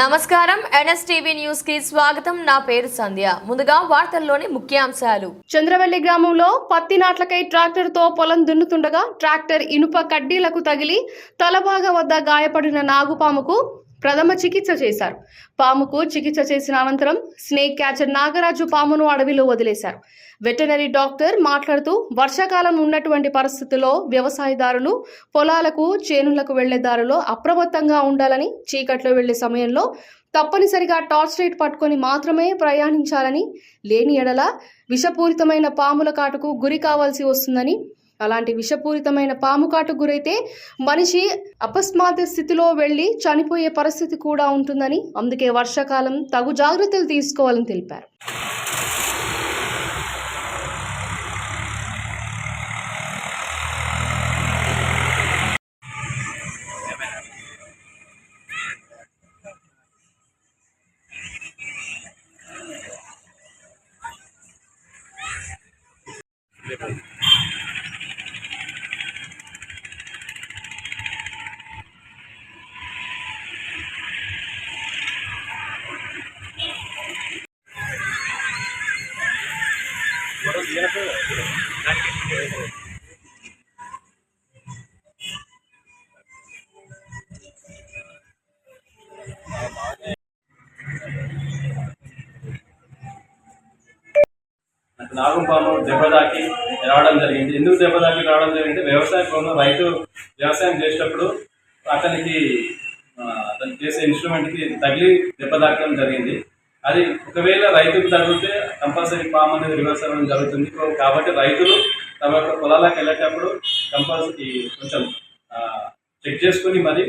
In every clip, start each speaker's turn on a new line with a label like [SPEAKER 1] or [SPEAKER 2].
[SPEAKER 1] నమస్కారం NSTV news కి స్వాగతం. నా పేరు సంధ్య. ముందుగా వార్తల్లోని ముఖ్యాంశాలు. చంద్రవెల్లి గ్రామంలో పత్తి నాట్లకై ట్రాక్టర్ తో పొలం దున్నుతుండగా ట్రాక్టర్ ఇనుప కడ్డీలకు తగిలి తలభాగ వద్ద గాయపడిన నాగుపాముకు ప్రథమ చికిత్స చేశారు. పాముకు చికిత్స చేసిన అనంతరం స్నేక్ క్యాచర్ నాగరాజు పామును అడవిలో వదిలేశారు. వెటనరీ డాక్టర్ మాట్లాడుతూ వర్షాకాలం ఉన్నటువంటి పరిస్థితుల్లో వ్యవసాయదారులు పొలాలకు చేనులకు వెళ్లే దారిలో అప్రమత్తంగా ఉండాలని, చీకట్లో వెళ్లే సమయంలో తప్పనిసరిగా టార్చ్ లైట్ పట్టుకొని మాత్రమే ప్రయాణించాలని, లేని ఎడల విషపూరితమైన పాముల కాటుకు గురి కావాల్సి వస్తుందని, అలాంటి విషపూరితమైన పాము కాటుకు గురైతే మనిషి అపస్మారక స్థితిలో వెళ్లి చనిపోయే పరిస్థితి కూడా ఉంటుందని, అందుకే వర్షాకాలం తగు జాగ్రత్తలు తీసుకోవాలని తెలిపారు.
[SPEAKER 2] నాగుపాము దెబ్బతాకి రావడం జరిగింది. ఎందుకు దెబ్బతాకి రావడం జరిగింది? వ్యవసాయ భూమిలో రైతు వ్యవసాయం చేసేటప్పుడు అతనికి చేసే ఇన్స్ట్రుమెంట్కి తగిలి దెబ్బతాకడం జరిగింది. అది ఒకవేళ రైతుకు తగిలితే కంపల్సరీ పాము అనేది రివర్స్ అవ్వడం జరుగుతుంది. కాబట్టి రైతులు తమ యొక్క పొలాలకు వెళ్ళేటప్పుడు కంపల్సరీ కొంచెం చెక్ చేసుకుని మరి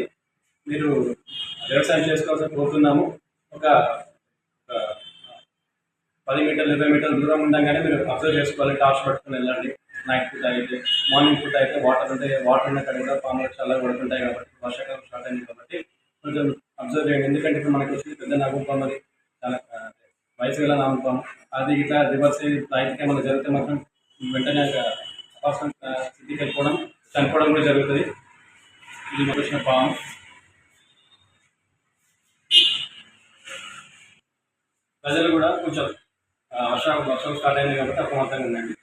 [SPEAKER 2] మీరు వ్యవసాయం చేసుకోవాల్సి కోరుతున్నాము. ఒక 10 మీటర్లు 20 మీటర్ల దూరం ఉండగానే మీరు అబ్జర్వ్ చేసుకోవాలి. టార్చ్ పట్టుకుని వెళ్ళండి. నైట్ పూట అయితే, మార్నింగ్ పూట అయితే వాటర్ ఉన్న కడ కూడా పాములు చాలా కొడుతుంటాయి కాబట్టి వర్షాకాలం స్టార్ట్ అయింది కాబట్టి కొంచెం అబ్జర్వ్ చేయండి. ఎందుకంటే ఇప్పుడు మనకి వచ్చి పెద్ద నాగుపాము, అది చాలా వయసు గల నాగుపాము. అది ఇట్లా రివర్స్ రైతుకి ఏమైనా జరిగితే మాత్రం వెంటనే అపాస్మెంట్ స్థితికి వెళ్ళిపోవడం, చనిపోవడం కూడా జరుగుతుంది. ఇది మనకు వచ్చిన పాము. ప్రజలు కూడా కొంచెం వర్షం స్టార్ట్ అయింది కాబట్టి అప్రమత్తంగా ఉండండి.